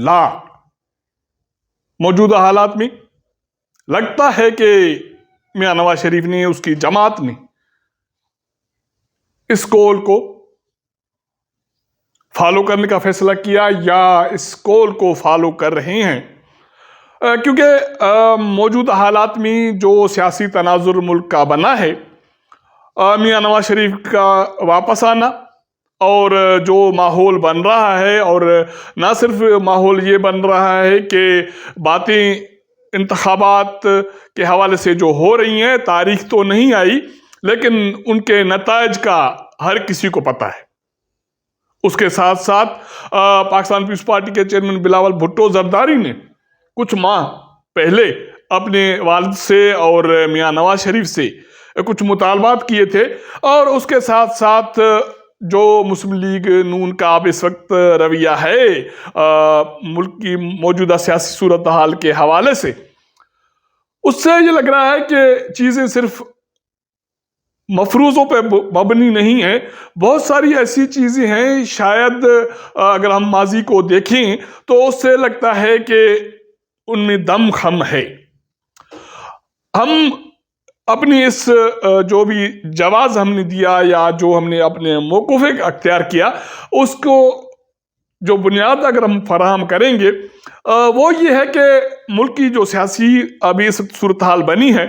ला मौजूदा हालात में लगता है कि मियां नवाज शरीफ ने, उसकी जमात ने इस कॉल को फॉलो करने का फैसला किया या इस कॉल को फॉलो कर रहे हैं, क्योंकि मौजूदा हालात में जो सियासी तनाजुर मुल्क का बना है, मियां नवाज शरीफ का वापस आना और जो माहौल बन रहा है, और ना सिर्फ माहौल ये बन रहा है कि बातें इंतखाबात के हवाले से जो हो रही हैं, तारीख तो नहीं आई लेकिन उनके नताइज का हर किसी को पता है। उसके साथ साथ पाकिस्तान पीपल्स पार्टी के चेयरमैन बिलावल भुट्टो जरदारी ने कुछ माह पहले अपने वालिद से और मियां नवाज शरीफ से कुछ मुतालबात किए थे, और उसके साथ साथ जो मुस्लिम लीग नून का अब इस वक्त रवैया है मुल्क की मौजूदा सियासी सूरत हाल के हवाले से, उससे ये लग रहा है कि चीज़ें सिर्फ मफरूज़ों पे मबनी नहीं है, बहुत सारी ऐसी चीज़ें हैं, शायद अगर हम माजी को देखें तो उससे लगता है कि उनमें दम खम है। हम अपनी इस जो भी जवाब हमने दिया या जो हमने अपने मौक़िफ़ अख्तियार किया, उसको जो बुनियाद अगर हम फराहम करेंगे वो ये है कि मुल्क की जो सियासी अभी इस सूरत हाल बनी है,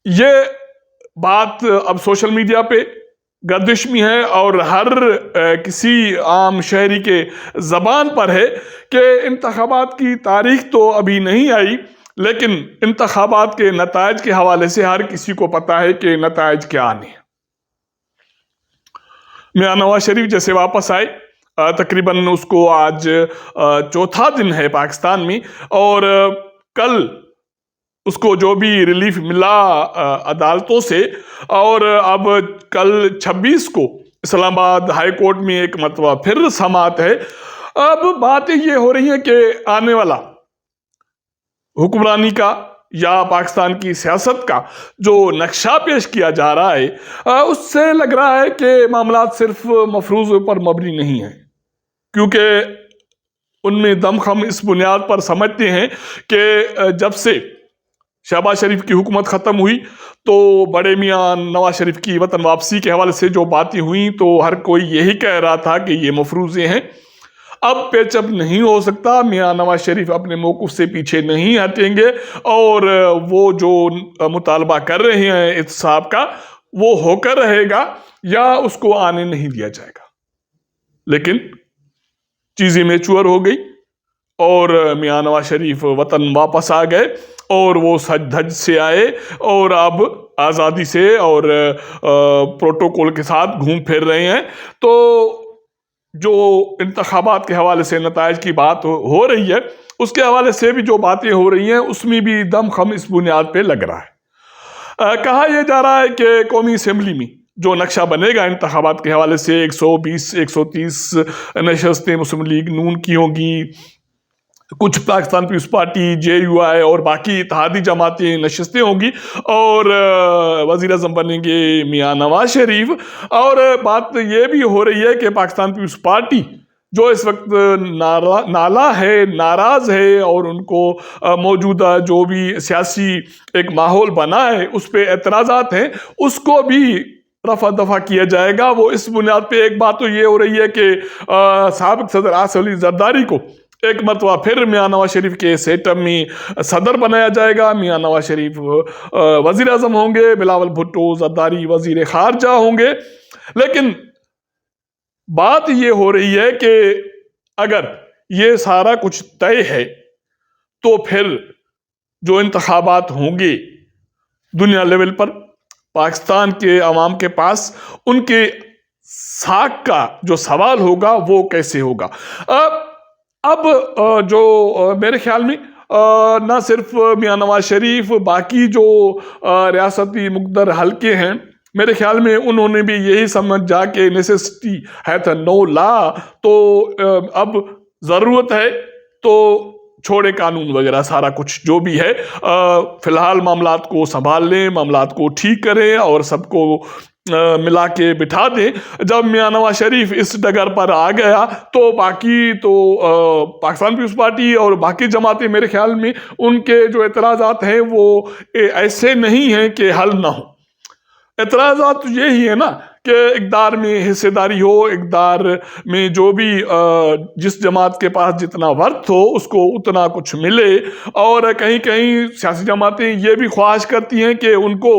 ये बात अब सोशल मीडिया पे गर्दिश में है और हर किसी आम शहरी के ज़बान पर है कि इंतखाबात की तारीख तो अभी नहीं आई, लेकिन इंतखाबात के नताइज के हवाले से हर किसी को पता है कि नताइज क्या आने हैं। मियां नवाज शरीफ जैसे वापस आए, तकरीबन उसको आज चौथा दिन है पाकिस्तान में, और कल उसको जो भी रिलीफ मिला अदालतों से, और अब कल 26 को इस्लामाबाद हाई कोर्ट में एक मरतबा फिर समाअत है। अब बातें ये हो रही हैं कि आने वाला हुक्मरानी का या पाकिस्तान की सियासत का जो नक्शा पेश किया जा रहा है, उससे लग रहा है कि मामला सिर्फ मफरूज़ों पर मबनी नहीं है, क्योंकि उनमें दमखम इस बुनियाद पर समझते हैं कि जब से शहबाज शरीफ की हुकूमत ख़त्म हुई तो बड़े मियां नवाज शरीफ की वतन वापसी के हवाले से जो बातें हुई, तो हर कोई यही कह रहा था कि ये मफरूज़े हैं, अब पेचअप नहीं हो सकता, मियां नवाज शरीफ अपने मौक़िफ़ से पीछे नहीं हटेंगे और वो जो मुतालबा कर रहे हैं एहतसाब का, वो होकर रहेगा या उसको आने नहीं दिया जाएगा। लेकिन चीज़ें मैच्योर हो गई और मियां नवाज शरीफ वतन वापस आ गए और वो सज धज से आए और अब आज़ादी से और प्रोटोकॉल के साथ घूम फिर रहे हैं। तो जो इंतखाबात के हवाले से नताइज की बात हो रही है, उसके हवाले से भी जो बातें हो रही हैं, उसमें भी दम खम इस बुनियाद पे लग रहा है। कहा यह जा रहा है कि कौमी असेंबली में जो नक्शा बनेगा इंतखाबात के हवाले से 120-130 नशस्तें मुस्लिम लीग नून की होंगी, कुछ पाकिस्तान पीपल्स पार्टी, JUI और बाकी इत्तेहादी जमातें नशस्तें होंगी, और वज़ीर आज़म बनेंगे मियां नवाज शरीफ। और बात यह भी हो रही है कि पाकिस्तान पीपल्स पार्टी जो इस वक्त नाला है, नाराज़ है, और उनको मौजूदा जो भी सियासी एक माहौल बना है उस पर एतराज़ात हैं, उसको भी रफा दफा किया जाएगा। वो इस बुनियाद पे एक बात तो ये हो रही है कि साबिक़ सदर आसिफ अली जरदारी को एक मरतबा फिर मियां नवाज शरीफ के सेटअप में सदर बनाया जाएगा, मियां नवाज शरीफ वज़ीर आज़म होंगे, बिलावल भुट्टो जरदारी वज़ीर ख़ारजा होंगे। लेकिन बात ये हो रही है कि अगर ये सारा कुछ तय है तो फिर जो इंतखाबात होंगे दुनिया लेवल पर, पाकिस्तान के अवाम के पास उनके साख का जो सवाल होगा वो कैसे होगा। अब जो मेरे ख्याल में ना सिर्फ मियां नवाज शरीफ, बाकी जो रियासती मुक़द्दर हल्के हैं, मेरे ख्याल में उन्होंने भी यही समझ जाके नेसेसिटी है तो नो ला, तो अब ज़रूरत है तो छोड़े कानून वगैरह सारा कुछ जो भी है, फिलहाल मामलात को संभाल लें, मामलात को ठीक करें और सबको मिला के बिठा दें। जब मियां नवाज शरीफ इस डगर पर आ गया तो बाकी तो पाकिस्तान पीपल्स पार्टी और बाकी जमातें मेरे ख्याल में उनके जो एतराज़ात हैं वो ऐसे नहीं हैं कि हल ना हो। एतराज़ात तो यही है ना कि इक़्तिदार में हिस्सेदारी हो, इक़्तिदार में जो भी जिस जमात के पास जितना वर्थ हो उसको उतना कुछ मिले, और कहीं कहीं सियासी जमातें ये भी ख्वाहिश करती हैं कि उनको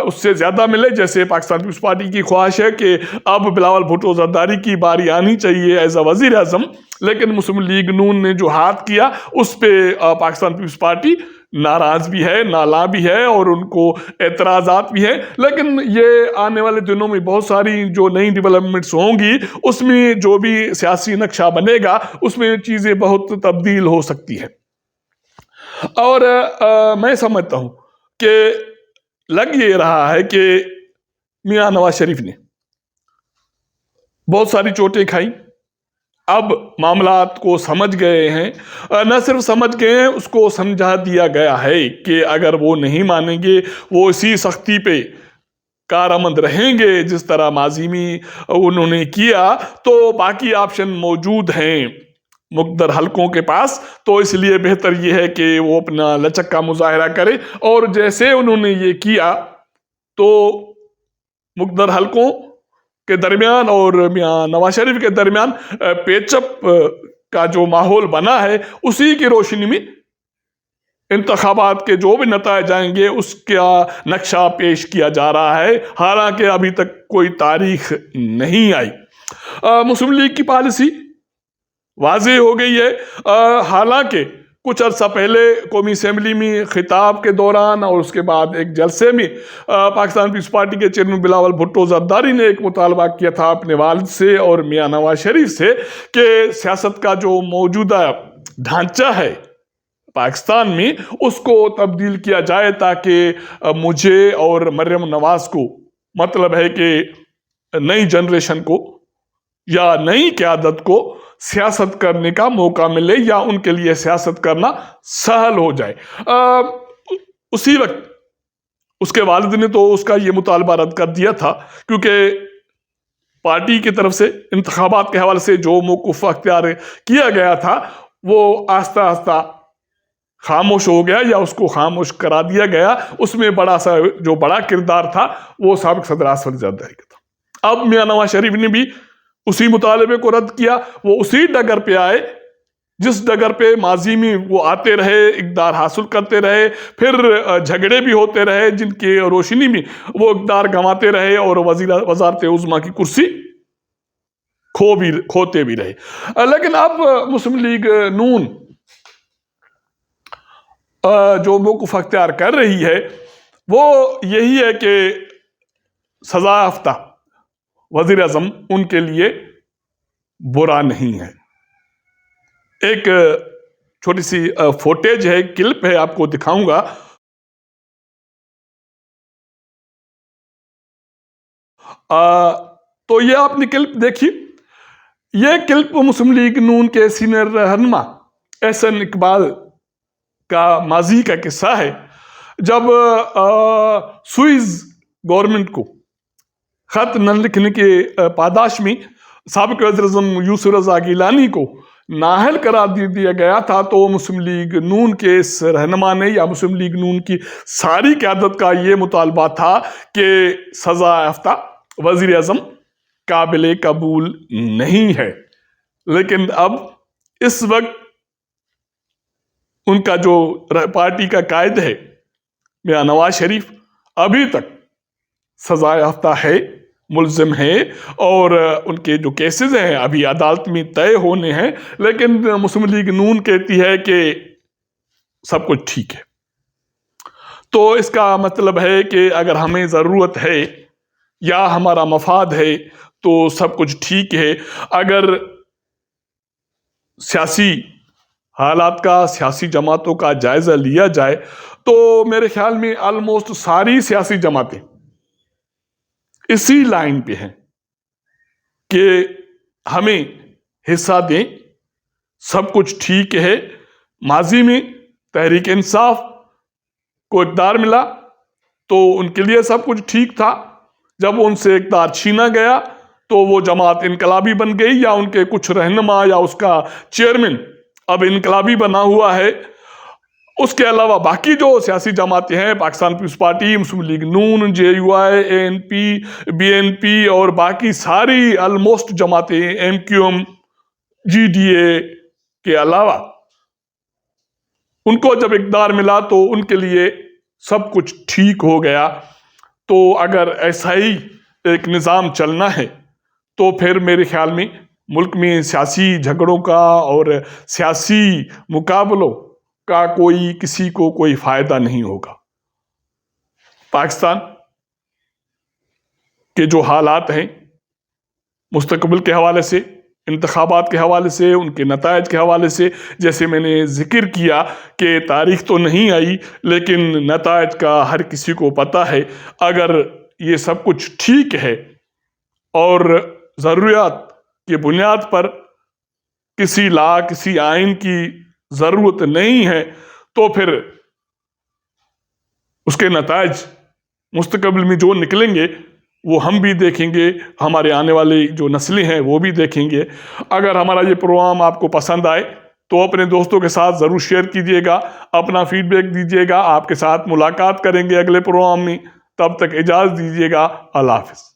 उससे ज़्यादा मिले। जैसे पाकिस्तान पीपल्स पार्टी की ख्वाहिश है कि अब बिलावल भुट्टो ज़रदारी की बारी आनी चाहिए एज अ वज़ीर आज़म, लेकिन मुस्लिम लीग नून ने जो हाथ किया उस पर पाकिस्तान पीपल्स पार्टी नाराज भी है, नाला भी है और उनको एतराज़ात भी है। लेकिन ये आने वाले दिनों में बहुत सारी जो नई डेवलपमेंट्स होंगी उसमें जो भी सियासी नक्शा बनेगा उसमें चीज़ें बहुत तब्दील हो सकती है। और मैं समझता हूँ कि लग ये रहा है कि मियां नवाज शरीफ ने बहुत सारी चोटें खाई, अब मामलात को समझ गए हैं। न सिर्फ समझ गए हैं, उसको समझा दिया गया है कि अगर वो नहीं मानेंगे, वो इसी सख्ती पे कारआमद रहेंगे जिस तरह माजी में उन्होंने किया, तो बाकी ऑप्शन मौजूद हैं मुक़द्दर हलकों के पास। तो इसलिए बेहतर ये है कि वो अपना लचक का मुजाहरा करे, और जैसे उन्होंने ये किया तो मुक़द्दर हलकों के दरमियान और मियां नवाज शरीफ के दरमियान पेचअप का जो माहौल बना है उसी की रोशनी में इंतखाबात के जो भी नतायज आएंगे उसका नक्शा पेश किया जा रहा है, हालांकि अभी तक कोई तारीख नहीं आई। मुस्लिम लीग की पॉलिसी वाज़ेह हो गई है। हालांकि कुछ अर्सा पहले कौमी असेंबली में खिताब के दौरान और उसके बाद एक जलसे में पाकिस्तान पीपल्स पार्टी के चेयरमैन बिलावल भुट्टो ज़रदारी ने एक मुतालबा किया था अपने वालिद से और मियां नवाज शरीफ से कि सियासत का जो मौजूदा ढांचा है पाकिस्तान में उसको तब्दील किया जाए, ताकि मुझे और मरियम नवाज को, मतलब है कि नई जनरेशन को या नई क़यादत को सियासत करने का मौका मिले या उनके लिए सियासत करना सहल हो जाए। उसी वक्त उसके वालिद ने तो उसका ये मुतालबा रद्द कर दिया था, क्योंकि पार्टी की तरफ से इंतखाबात के हवाले से जो मौक़िफ़ अख्तियार किया गया था वो आस्ता आस्ता खामोश हो गया या उसको खामोश करा दिया गया। उसमें बड़ा सा जो बड़ा किरदार था वो साबिक़ सदर आसिफ अली ज़रदारी का था। अब मियां नवाज शरीफ ने भी उसी मुतालबे को रद्द किया, वो उसी डगर पे आए जिस डगर पे माजी में वो आते रहे, इक़्तिदार हासिल करते रहे, फिर झगड़े भी होते रहे जिनके रोशनी में वो इक़्तिदार गंवाते रहे और वज़ारत उज़्मा की कुर्सी खोते भी रहे। लेकिन अब मुस्लिम लीग नून जो मौक़िफ़ अख्तियार कर रही है वो यही है कि सज़ा याफ्ता वज़ीर आज़म उनके लिए बुरा नहीं है। एक छोटी सी फुटेज है, क्लिप है, आपको दिखाऊंगा। तो ये आपने क्लिप देखी। ये क्लिप मुस्लिम लीग नून के सीनियर रहनुमा एहसन इकबाल का माजी का किस्सा है, जब स्विस गवर्नमेंट को खत न लिखने के पादाश में साबिक़ वज़ीर-ए-आज़म यूसुफ रज़ा गिलानी को नाअहल करार दे दिया गया था, तो मुस्लिम लीग नून के इस रहनुमा ने या मुस्लिम लीग नून की सारी क़यादत का ये मुतालबा था कि सज़ा याफ्ता वज़ीर आज़म काबिल कबूल नहीं है। लेकिन अब इस वक्त उनका जो पार्टी का कायद है मियां नवाज शरीफ अभी तक सज़ा याफ्ता है, मुल्ज़िम है, और उनके जो केसेस हैं अभी अदालत में तय होने हैं। लेकिन मुस्लिम लीग नून कहती है कि सब कुछ ठीक है। तो इसका मतलब है कि अगर हमें ज़रूरत है या हमारा मफाद है तो सब कुछ ठीक है। अगर सियासी हालात का, सियासी जमातों का जायज़ा लिया जाए तो मेरे ख्याल में ऑलमोस्ट सारी सियासी जमातें इसी लाइन पे हैं कि हमें हिस्सा दें, सब कुछ ठीक है, माजी में तहरीक इंसाफ को इक़्तिदार मिला तो उनके लिए सब कुछ ठीक था। जब उनसे इक़्तिदार छीना गया तो वो जमात इनकलाबी बन गई, या उनके कुछ रहनुमा या उसका चेयरमैन अब इनकलाबी बना हुआ है। उसके अलावा बाकी जो सियासी जमातें हैं, पाकिस्तान पीपल्स पार्टी, मुस्लिम लीग नून, JUI, ANP, BNP और बाकी सारी ऑलमोस्ट जमातें, MQM, GDA के अलावा, उनको जब इक़्तिदार मिला तो उनके लिए सब कुछ ठीक हो गया। तो अगर ऐसा ही एक निज़ाम चलना है तो फिर मेरे ख्याल में मुल्क में सियासी झगड़ों का और सियासी मुकाबलों का किसी को कोई फ़ायदा नहीं होगा। पाकिस्तान के जो हालात हैं मुस्तकबिल के हवाले से, इंतखाबात के हवाले से, उनके नताइज के हवाले से, जैसे मैंने जिक्र किया कि तारीख तो नहीं आई लेकिन नताइज का हर किसी को पता है। अगर ये सब कुछ ठीक है और ज़रूरियात की बुनियाद पर किसी किसी आइन की ज़रूरत नहीं है तो फिर उसके नताइज मुस्तकबिल में जो निकलेंगे वो हम भी देखेंगे, हमारे आने वाली जो नस्लें हैं वो भी देखेंगे। अगर हमारा ये प्रोग्राम आपको पसंद आए तो अपने दोस्तों के साथ ज़रूर शेयर कीजिएगा, अपना फीडबैक दीजिएगा। आपके साथ मुलाकात करेंगे अगले प्रोग्राम में, तब तक इजाज़त दीजिएगा। अल्लाह हाफ़िज़।